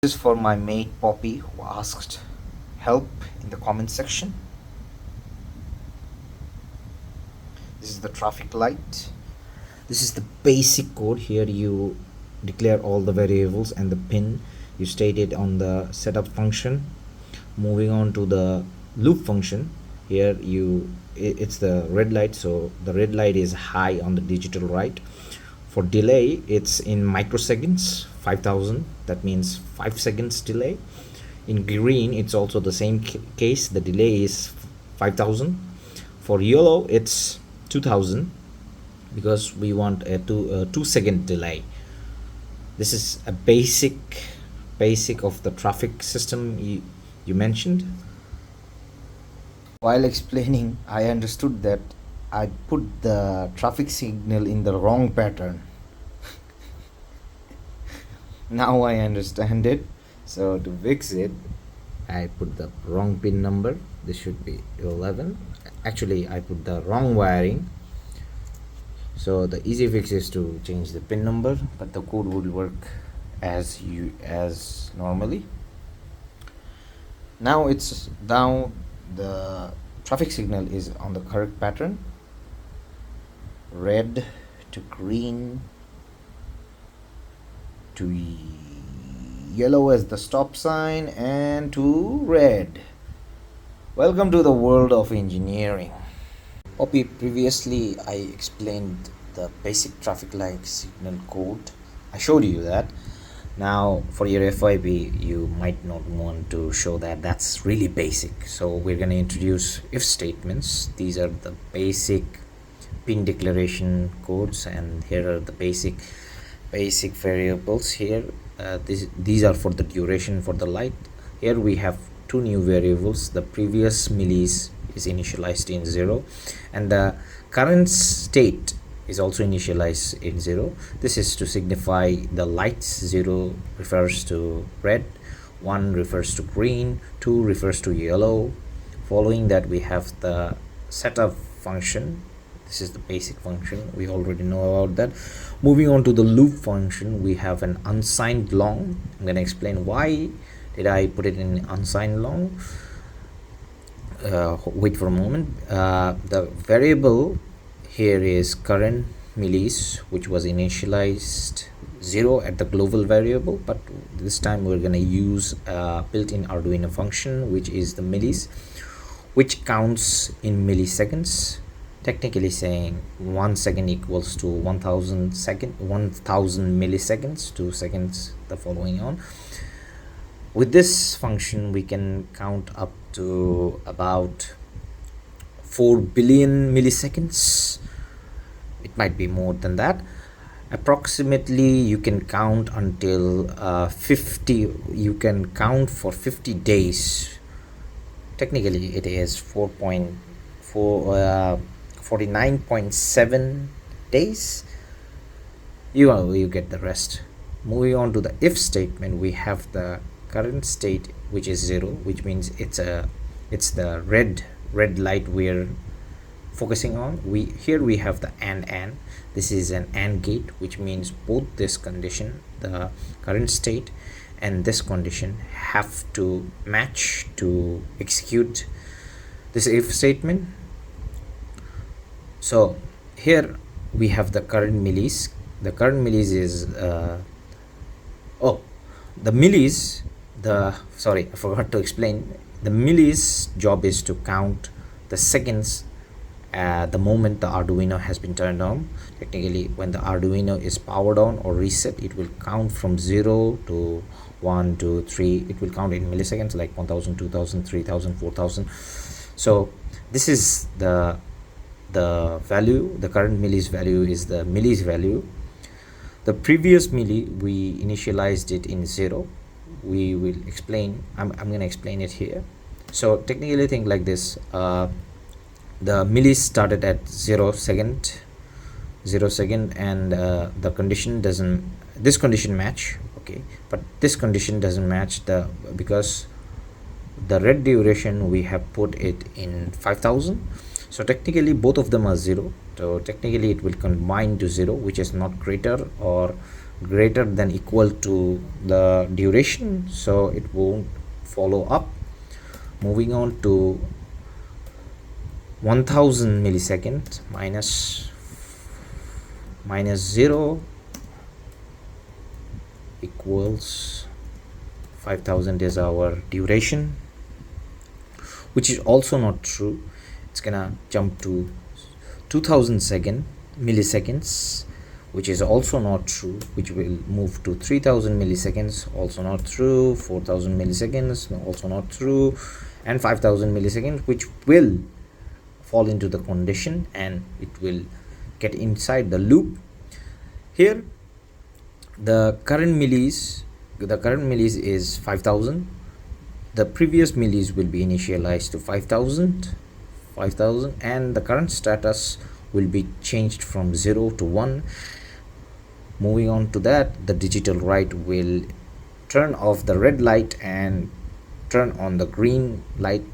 This is for my mate Poppy who asked help in the comment section. This is the traffic light. This is the basic code. Here you declare all the variables and the pin you stated on the setup function. Moving on to the loop function. Here it's the red light, so the red light is high on the digital right. For delay, it's in microseconds, 5000. That means 5 seconds delay. In green, it's also the same case. The delay is 5000. For yellow, it's 2000 because we want a 2 second delay. This is a basic of the traffic system you mentioned. While explaining, I understood that I put the traffic signal in the wrong pattern. Now I understand it. So to fix it, I put the wrong pin number. This should be 11. Actually, I put the wrong wiring. So the easy fix is to change the pin number, but the code will work as normally. Now the traffic signal is on the correct pattern. Red to green to yellow as the stop sign and to red. Welcome to the world of engineering. Poppy, previously I explained the basic traffic light signal code. I showed you that. Now for your FYP you might not want to show that. That's really basic. So we're going to introduce if statements. These are the basic pin declaration codes, and here are the basic variables. Here these are for the duration for the light. Here we have two new variables. The previous millis is initialized in 0 and the current state is also initialized in 0. This is to signify the lights. 0 refers to red, 1 refers to green, 2 refers to yellow. Following that we have the setup function. This is the basic function, we already know about that. Moving on to the loop function, we have an unsigned long. I'm going to explain why did I put it in unsigned long. Wait for a moment. The variable here is current millis, which was initialized 0 at the global variable, but this time we're going to use a built-in Arduino function, which is the millis, which counts in milliseconds. Technically saying 1 second equals to 1000 milliseconds, 2 seconds the following on. With this function we can count up to about 4 billion milliseconds. It might be more than that. Approximately you can count until 50. You can count for 50 days. Technically it is 49.7 days. You get the rest. Moving on to the if statement, we have the current state, which is 0, which means it's the red light we're focusing on. Here we have the and. This is an AND gate, which means both this condition, the current state and this condition, have to match to execute this if statement. So here we have the current millis. The current millis is sorry, I forgot to explain. The millis job is to count the seconds the moment the Arduino has been turned on. Technically, when the Arduino is powered on or reset, it will count from 0 to 1, 2, 3. It will count in milliseconds, like 1000, 2000, 3000, 4000. So this is the value. The current millis value is the millis value. The previous milli, we initialized it in 0. We will explain. I'm going to explain it here. So technically think like this. The millis started at 0 second, and the condition doesn't, this condition match, okay, but this condition doesn't match because the red duration we have put it in 5000. So technically both of them are 0. So technically it will combine to 0, which is not greater or greater than equal to the duration, so it won't follow up. Moving on to 1000 milliseconds minus 0 equals 5000 is our duration, which is also not true. It's gonna jump to 2000 milliseconds, which is also not true, which will move to 3000 milliseconds, also not true, 4000 milliseconds, also not true, and 5000 milliseconds, which will fall into the condition and it will get inside the loop. Here the current millis is 5000. The previous millis will be initialized to 5000, and the current status will be changed from 0 to 1. Moving on to that, the digital write will turn off the red light and turn on the green light,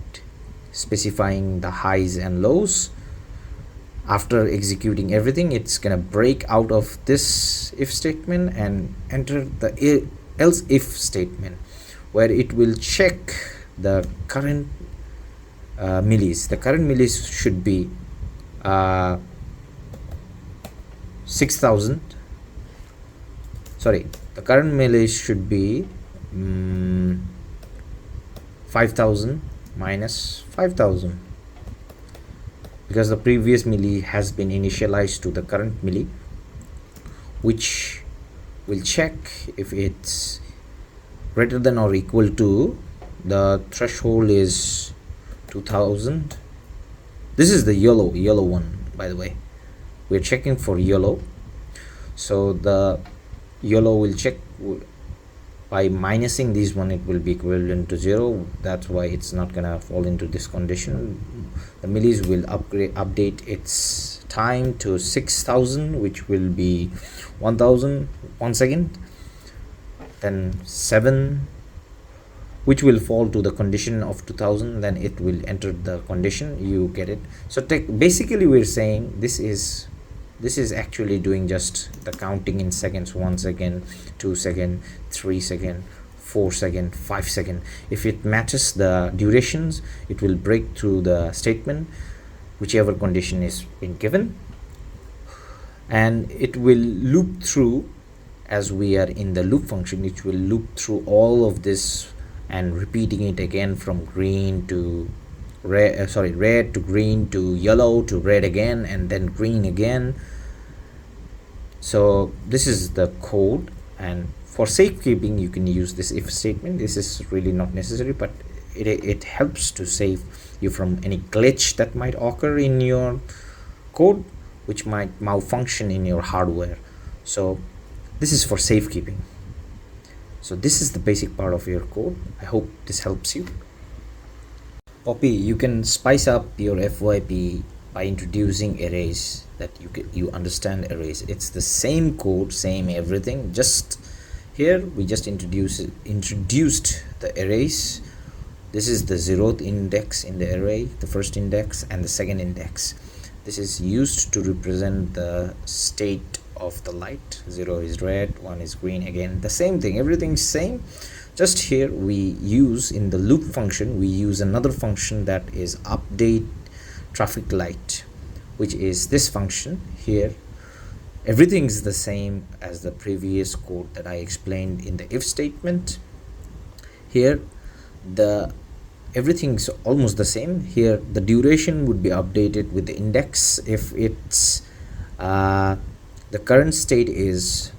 specifying the highs and lows. After executing everything, it's gonna break out of this if statement and enter the else if statement, where it will check the current millis. The current millis should be 6000. Sorry, the current millis should be 5000 minus 5000, because the previous milli has been initialized to the current milli, which will check if it's greater than or equal to the threshold is 2000. This is the yellow one, by the way. We're checking for yellow, so the yellow will check by minusing this one. It will be equivalent to 0. That's why it's not gonna fall into this condition. The millis will update its time to 6000, which will be 1000 1 second, then 7, which will fall to the condition of 2000, then it will enter the condition. You get it? So basically we're saying this is actually doing just the counting in seconds: 1 second, 2 second, 3 second, 4 second, 5 second. If it matches the durations, it will break through the statement, whichever condition is been given, and it will loop through. As we are in the loop function, it will loop through all of this and repeating it again from green to red, red to green to yellow to red again, and then green again. So this is the code, and for safekeeping you can use this if statement. This is really not necessary, but it helps to save you from any glitch that might occur in your code, which might malfunction in your hardware. So this is for safekeeping. So this is the basic part of your code. I hope this helps you. Poppy, you can spice up your FYP by introducing arrays, that you understand arrays. It's the same code, same everything. Just here we just introduced the arrays. This is the 0th index in the array, the first index and the second index. This is used to represent the state of the light. 0 is red, 1 is green. Again, the same thing, everything's same. Just here we use, in the loop function, we use another function that is update traffic light, which is this function here. Everything's the same as the previous code that I explained in the if statement. Here everything's almost the same. Here the duration would be updated with the index. If it's the current state is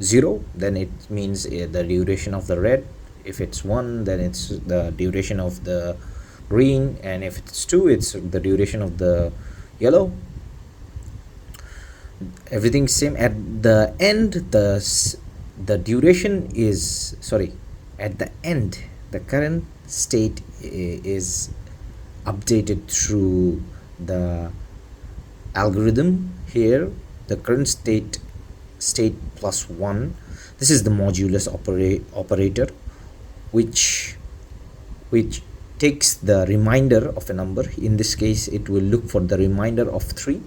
0, then it means the duration of the red. If it's 1, then it's the duration of the green, and if it's 2, it's the duration of the yellow. Everything's same. At the end, the duration is, at the end, the current state is updated through the algorithm. Here the current state plus 1. This is the modulus operator, which takes the remainder of a number. In this case, it will look for the remainder of 3.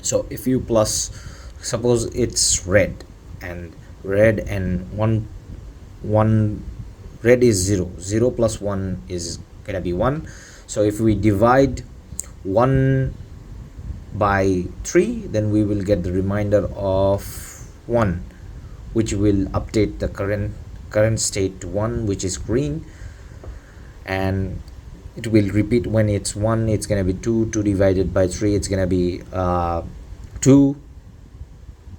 So if you plus, suppose it's red and red, and one red is 0. 0 plus 1 is gonna be 1. So if we divide 1 by 3, then we will get the remainder of 1, which will update the current state to 1, which is green. And it will repeat. When it's 1, it's gonna be 2. 2 divided by 3, it's gonna be 2.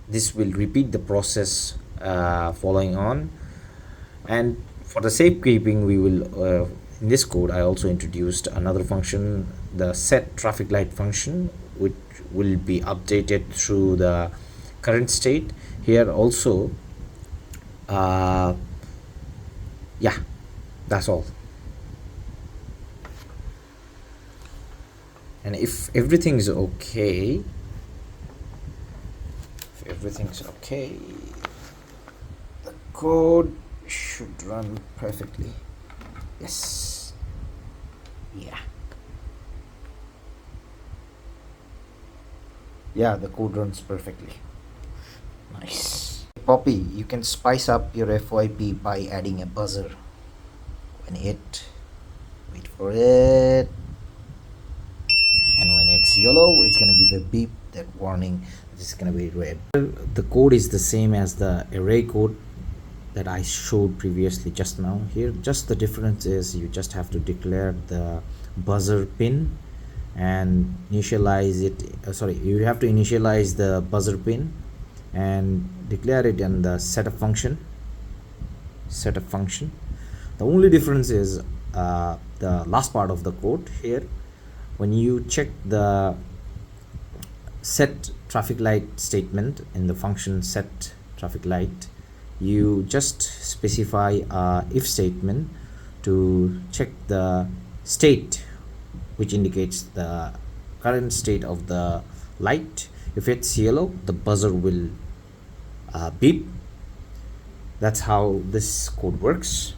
This will repeat the process following on. And for the safekeeping, we will in this code I also introduced another function, the set traffic light function, which will be updated through the current state. Here also yeah, that's all. And if everything's okay, the code should run perfectly. Yes. Yeah, the code runs perfectly. Nice. Poppy, you can spice up your FYP by adding a buzzer. When it, wait for it, and when it's yellow, it's gonna give a beep, that warning this is gonna be red. The code is the same as the array code that I showed previously just now. Here just the difference is you just have to declare the buzzer pin and initialize it. You have to initialize the buzzer pin and declare it in the setup function. The only difference is the last part of the code. Here when you check the set traffic light statement in the function set traffic light, you just specify a if statement to check the state, which indicates the current state of the light. If it's yellow, the buzzer will beep. That's how this code works.